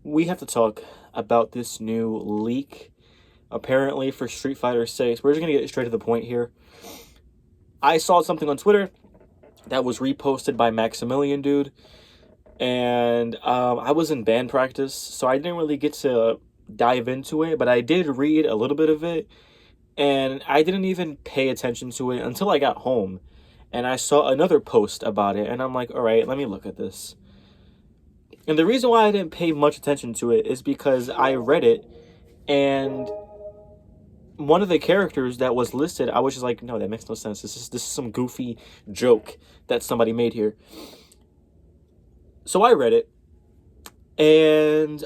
we have to talk about this new leak, apparently, for Street Fighter 6. We're just going to get straight to the point here. I saw something on Twitter that was reposted by Maximilian Dude, and I was in band practice, so I didn't really get to dive into it, but I did read a little bit of it, and I didn't even pay attention to it until I got home, and I saw another post about it, and I'm like, all right, let me look at this. And the reason why I didn't pay much attention to it is because I read it, and one of the characters that was listed, I was just like, no, that makes no sense. This is some goofy joke that somebody made here. So I read it, and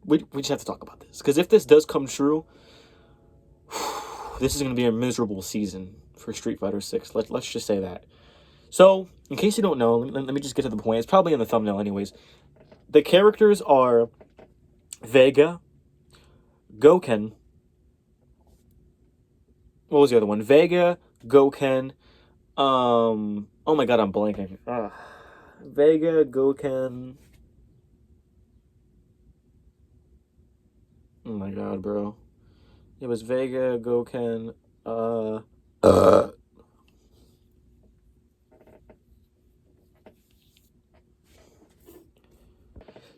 we just have to talk about this, because if this does come true, this is going to be a miserable season for Street Fighter 6. Let's just say that. So, in case you don't know, let me just get to the point. It's probably in the thumbnail anyways. The characters are Vega, Gouken. What was the other one? Vega, Gouken. Oh my god, I'm blanking. Vega, Gouken. Oh my god, bro. It was Vega, Gouken.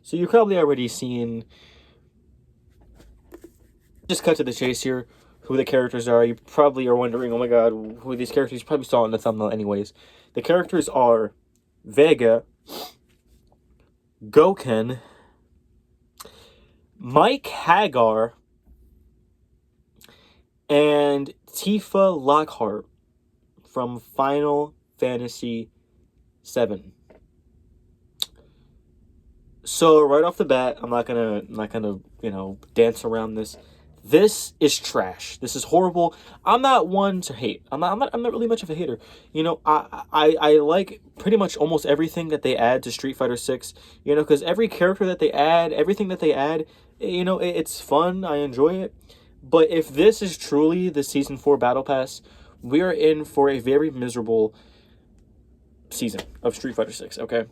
So you've probably already seen, just cut to the chase here, who the characters are. You probably are wondering, oh my god, who are these characters? You probably saw it in the thumbnail anyways. The characters are Vega, Gouken, Mike Hagar, and Tifa Lockhart from Final Fantasy VII. So right off the bat, I'm not gonna dance around this. This is trash. This is horrible. I'm not one to hate. I'm not really much of a hater. I like pretty much almost everything that they add to Street Fighter 6. Because every character that they add, everything that they add, it's fun. I enjoy it. But if this is truly the Season 4 Battle Pass, we are in for a very miserable season of Street Fighter 6, okay?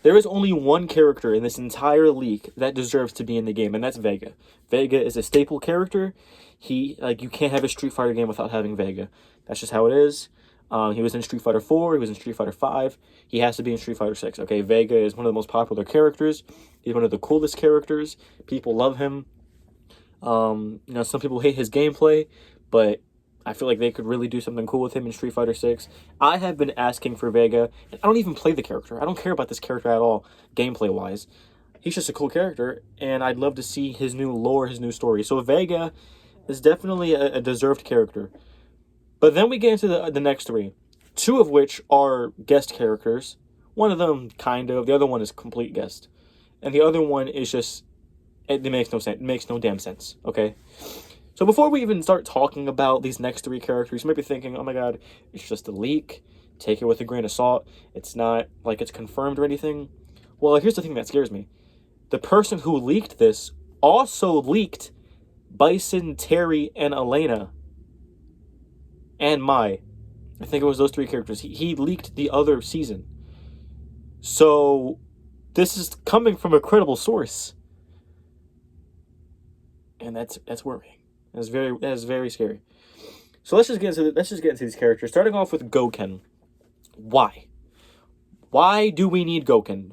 There is only one character in this entire league that deserves to be in the game, and that's Vega. Vega is a staple character. You can't have a Street Fighter game without having Vega. That's just how it is. He was in Street Fighter 4, he was in Street Fighter 5. He has to be in Street Fighter 6, okay? Vega is one of the most popular characters. He's one of the coolest characters. People love him. Some people hate his gameplay, but I feel like they could really do something cool with him in Street Fighter 6. I have been asking for Vega, and I don't even play the character. I don't care about this character at all, gameplay-wise. He's just a cool character, and I'd love to see his new lore, his new story. So Vega is definitely a deserved character. But then we get into the next three, two of which are guest characters. One of them, kind of. The other one is complete guest. And the other one is just... It makes no sense. It makes no damn sense, okay? So before we even start talking about these next three characters, you might be thinking, oh my god, it's just a leak. Take it with a grain of salt. It's not like it's confirmed or anything. Well, here's the thing that scares me. The person who leaked this also leaked Bison, Terry, and Elena. And Mai. I think it was those three characters. He leaked the other season. So this is coming from a credible source. And that's worrying. That is very scary. So let's just get into these characters. Starting off with Gouken. Why? Why do we need Gouken?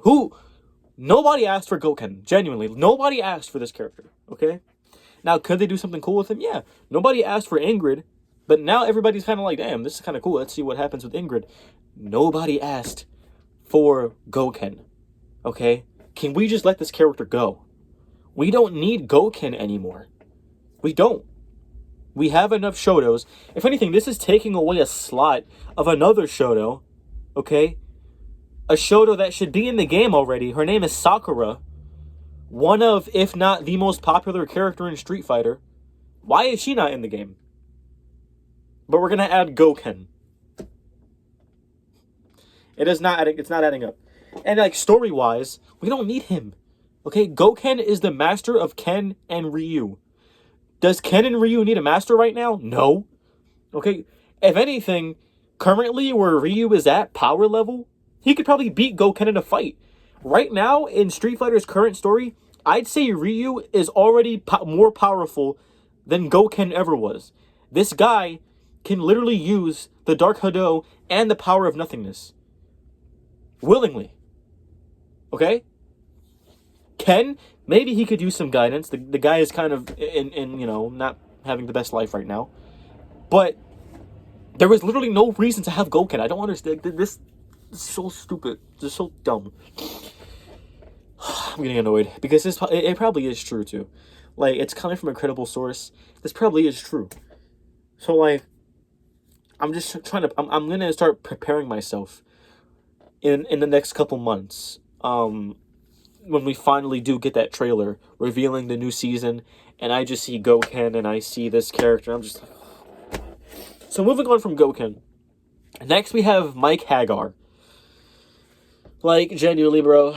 Nobody asked for Gouken. Genuinely, nobody asked for this character. Okay. Now, could they do something cool with him? Yeah. Nobody asked for Ingrid, but now everybody's kind of like, damn, this is kind of cool. Let's see what happens with Ingrid. Nobody asked for Gouken. Okay. Can we just let this character go? We don't need Gouken anymore. We don't. We have enough Shotos. If anything, this is taking away a slot of another Shoto. Okay? A Shoto that should be in the game already. Her name is Sakura. One of, if not the most popular character in Street Fighter. Why is she not in the game? But we're going to add Gouken. It's not adding up. And like story-wise, we don't need him. Okay, Gouken is the master of Ken and Ryu. Does Ken and Ryu need a master right now? No. Okay, if anything, currently where Ryu is at, power level, he could probably beat Gouken in a fight. Right now, in Street Fighter's current story, I'd say Ryu is already more powerful than Goken ever was. This guy can literally use the Dark Hado and the power of nothingness. Willingly. Okay? Ken, maybe he could use some guidance. The guy is kind of in not having the best life right now. But there was literally no reason to have Goken. I don't understand. This is so stupid. This is so dumb. I'm getting annoyed because it probably is true too. Like, it's coming from a credible source. This probably is true. So, like, I'm just trying to. I'm gonna start preparing myself in the next couple months. When we finally do get that trailer revealing the new season, and I just see Goken and I see this character, I'm just. So moving on from Goken, next we have Mike Haggar. Like, genuinely, bro,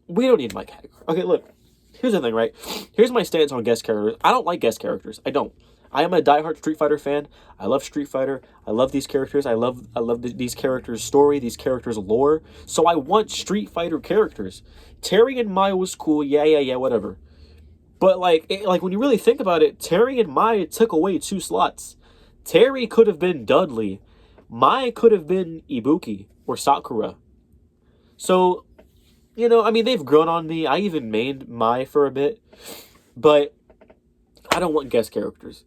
we don't need Mike Haggar. Okay, look, here's the thing, right? Here's my stance on guest characters. I don't like guest characters. I don't. I am a diehard Street Fighter fan. I love Street Fighter. I love these characters. I love these characters' story, these characters' lore. So I want Street Fighter characters. Terry and Maya was cool. Yeah, whatever. But like when you really think about it, Terry and Maya took away 2 slots. Terry could have been Dudley. Maya could have been Ibuki or Sakura. So, I mean, they've grown on me. I even mained Maya for a bit. But I don't want guest characters.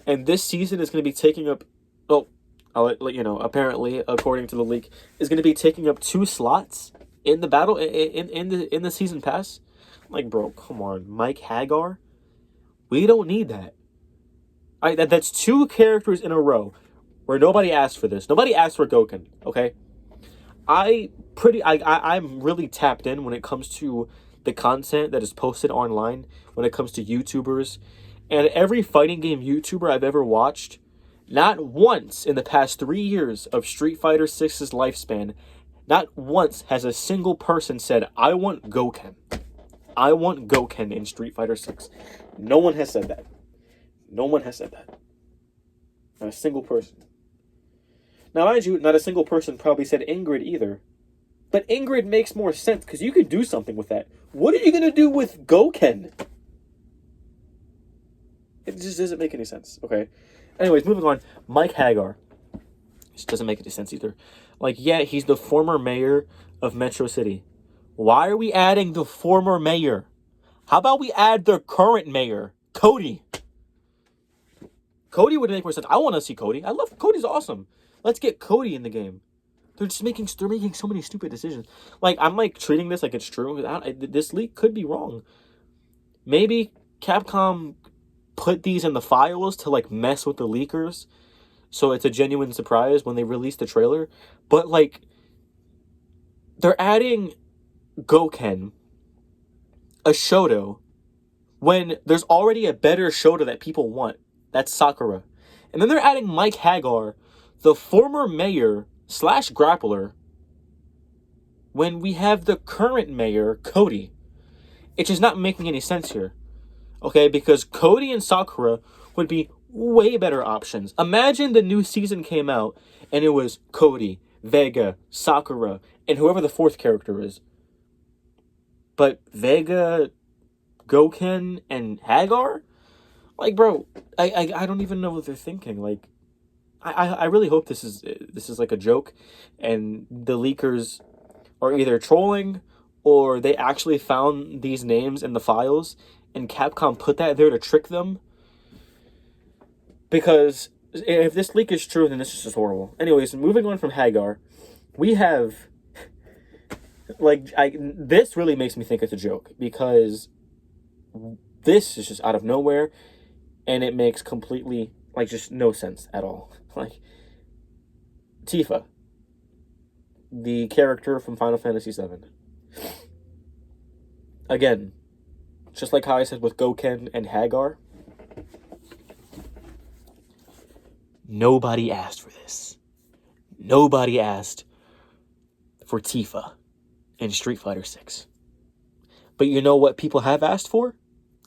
And this season is going to be taking up, I'll let you know, apparently, according to the leak, is going to be taking up 2 slots in the battle, in the season pass. Like, bro, come on. Mike Haggar? We don't need that. That's 2 characters in a row where nobody asked for this. Nobody asked for Goken, okay? I'm really tapped in when it comes to the content that is posted online, when it comes to YouTubers. And every fighting game YouTuber I've ever watched, not once in the past 3 years of Street Fighter 6's lifespan, not once has a single person said, I want Goken. I want Goken in Street Fighter 6. No one has said that. No one has said that. Not a single person. Now, mind you, not a single person probably said Ingrid either. But Ingrid makes more sense, because you could do something with that. What are you going to do with Goken? It just doesn't make any sense, okay? Anyways, moving on. Mike Haggar. This doesn't make any sense either. Like, yeah, he's the former mayor of Metro City. Why are we adding the former mayor? How about we add the current mayor, Cody? Cody would make more sense. I want to see Cody. I love Cody's awesome. Let's get Cody in the game. They're making so many stupid decisions. Like, I'm like treating this like it's true. This leak could be wrong. Maybe Capcom put these in the files to like mess with the leakers, so it's a genuine surprise when they release the trailer. But like, they're adding Goken, a Shoto, when there's already a better Shoto that people want. That's Sakura. And then they're adding Mike Haggar, the former mayor / grappler, when we have the current mayor, Cody. It's just not making any sense here. Okay, because Cody and Sakura would be way better options. Imagine the new season came out and it was Cody, Vega, Sakura, and whoever the 4th character is. But Vega, Goken, and Haggar? Like, bro, I don't even know what they're thinking. Like, I really hope this is like a joke, and the leakers are either trolling or they actually found these names in the files and Capcom put that there to trick them. Because if this leak is true, then this is just horrible. Anyways, moving on from Haggar, we have this really makes me think it's a joke, because this is just out of nowhere. And it makes completely, just no sense at all. Like, Tifa, the character from Final Fantasy VII. Again, just like how I said with Goken and Haggar, nobody asked for this. Nobody asked for Tifa in Street Fighter 6. But you know what people have asked for?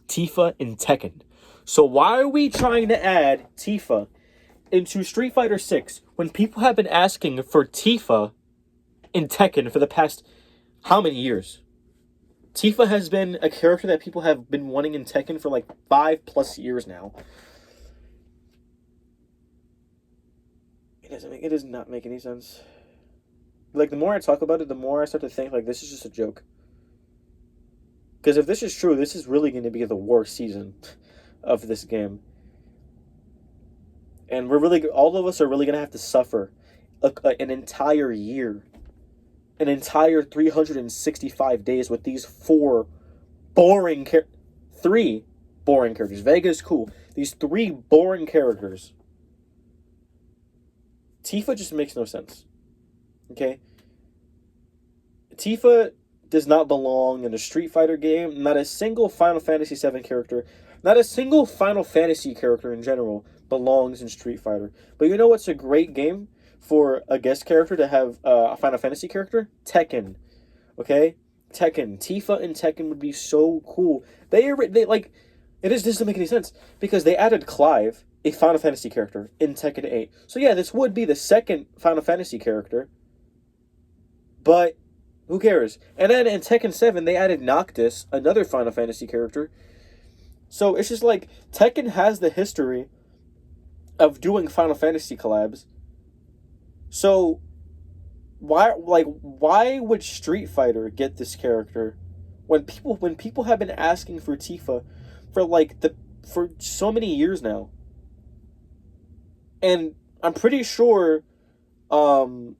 Tifa in Tekken. So why are we trying to add Tifa into Street Fighter 6 when people have been asking for Tifa in Tekken for the past How many years? Tifa has been a character that people have been wanting in Tekken for like 5+ years now. It does not make any sense. Like, the more I talk about it, the more I start to think, like, this is just a joke. Because if this is true, this is really going to be the worst season of this game. And all of us are really going to have to suffer an entire year, an entire 365 days with these three boring characters. Vega's cool. These three boring characters. Tifa just makes no sense. Okay? Tifa does not belong in a Street Fighter game. Not a single Final Fantasy VII character, not a single Final Fantasy character in general belongs in Street Fighter. But you know what's a great game for a guest character to have a Final Fantasy character? Tekken. Okay? Tekken. Tifa and Tekken would be so cool. They like, this doesn't make any sense because they added Clive, a Final Fantasy character, in Tekken 8. So yeah, this would be the second Final Fantasy character. But who cares? And then in Tekken 7, they added Noctis, another Final Fantasy character. So it's just like, Tekken has the history of doing Final Fantasy collabs. So why would Street Fighter get this character when people have been asking for Tifa for so many years now? And I'm pretty sure the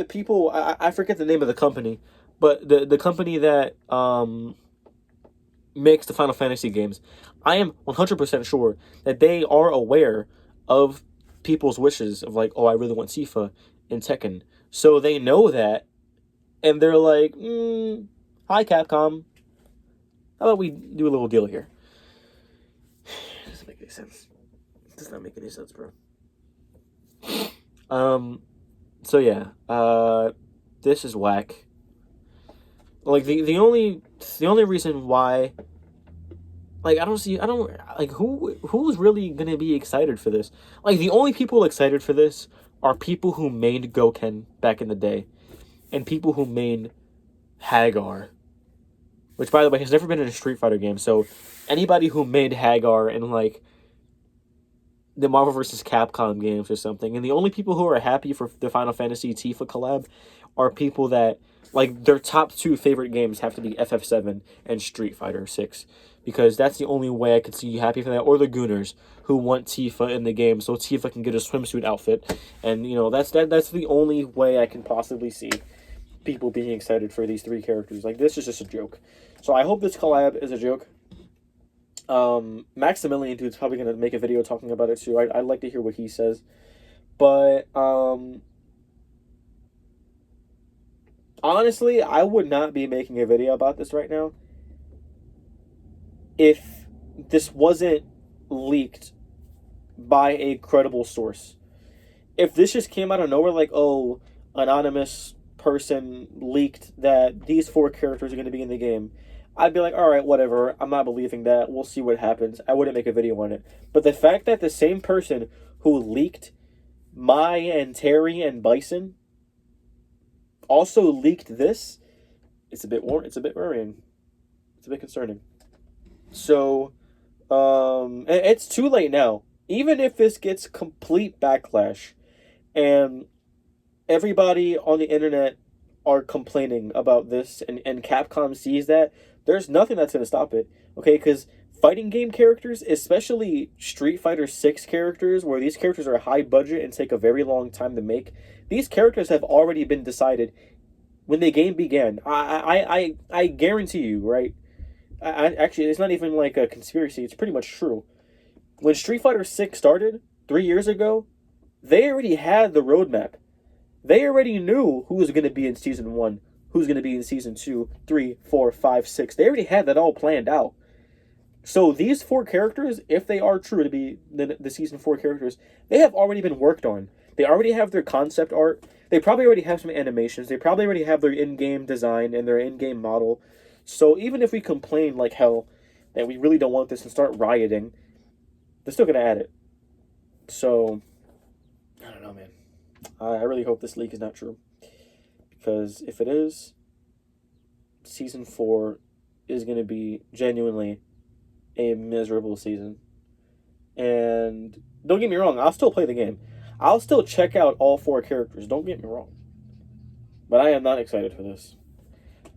people, I forget the name of the company, but the company that makes the Final Fantasy games, I am 100% sure that they are aware of people's wishes of like, oh, I really want Tifa in Tekken. So they know that, and they're like, hi Capcom, how about we do a little deal here? It doesn't make any sense. It does not make any sense, bro. So yeah, this is whack. Like the only reason why, like, who's really gonna be excited for this? Like, the only people excited for this are people who mained Gouken back in the day, and people who mained Hagar, which, by the way, has never been in a Street Fighter game. So anybody who made Hagar in like the Marvel vs. Capcom games or something, and the only people who are happy for the Final Fantasy Tifa collab are people that, like, their top two favorite games have to be FF7 and Street Fighter 6, because that's the only way I could see you happy for that. Or the Gooners, who want Tifa in the game so Tifa can get a swimsuit outfit, and that's the only way I can possibly see people being excited for these three characters. Like, this is just a joke. So I hope this collab is a joke. Maximilian Dude's probably gonna make a video talking about it too. I'd like to hear what he says, but honestly, I would not be making a video about this right now if this wasn't leaked by a credible source. If this just came out of nowhere, like, oh, anonymous person leaked that these four characters are going to be in the game, I'd be like, all right, whatever. I'm not believing that. We'll see what happens. I wouldn't make a video on it. But the fact that the same person who leaked Mai and Terry and Bison also leaked this, it's a bit worrying. It's a bit concerning. So, it's too late now. Even if this gets complete backlash, and everybody on the internet are complaining about this, and Capcom sees that, there's nothing that's going to stop it, okay? Because fighting game characters, especially Street Fighter 6 characters, where these characters are high budget and take a very long time to make, these characters have already been decided when the game began. I guarantee you, right? Actually, it's not even like a conspiracy. It's pretty much true. When Street Fighter 6 started 3 years ago, they already had the roadmap. They already knew who was going to be in Season 1, who's going to be in Season 2, 3, 4, 5, 6. They already had that all planned out. So these four characters, if they are true to be the Season 4 characters, they have already been worked on. They already have their concept art. They probably already have some animations. They probably already have their in-game design and their in-game model. So even if we complain like hell that we really don't want this and start rioting, they're still going to add it. So, I don't know, man. I really hope this leak is not true. because if it is, season 4 is going to be genuinely a miserable season. And don't get me wrong, I'll still play the game. I'll still check out all 4 characters. Don't get me wrong. But I am not excited for this.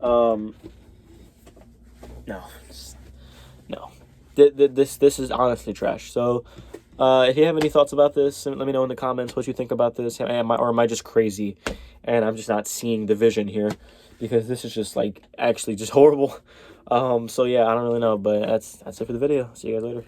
No. No. This is honestly trash. So, if you have any thoughts about this, let me know in the comments what you think about this. Am I just crazy and I'm just not seeing the vision here? Because this is just, like, actually just horrible. So, yeah, I don't really know. But that's it for the video. See you guys later.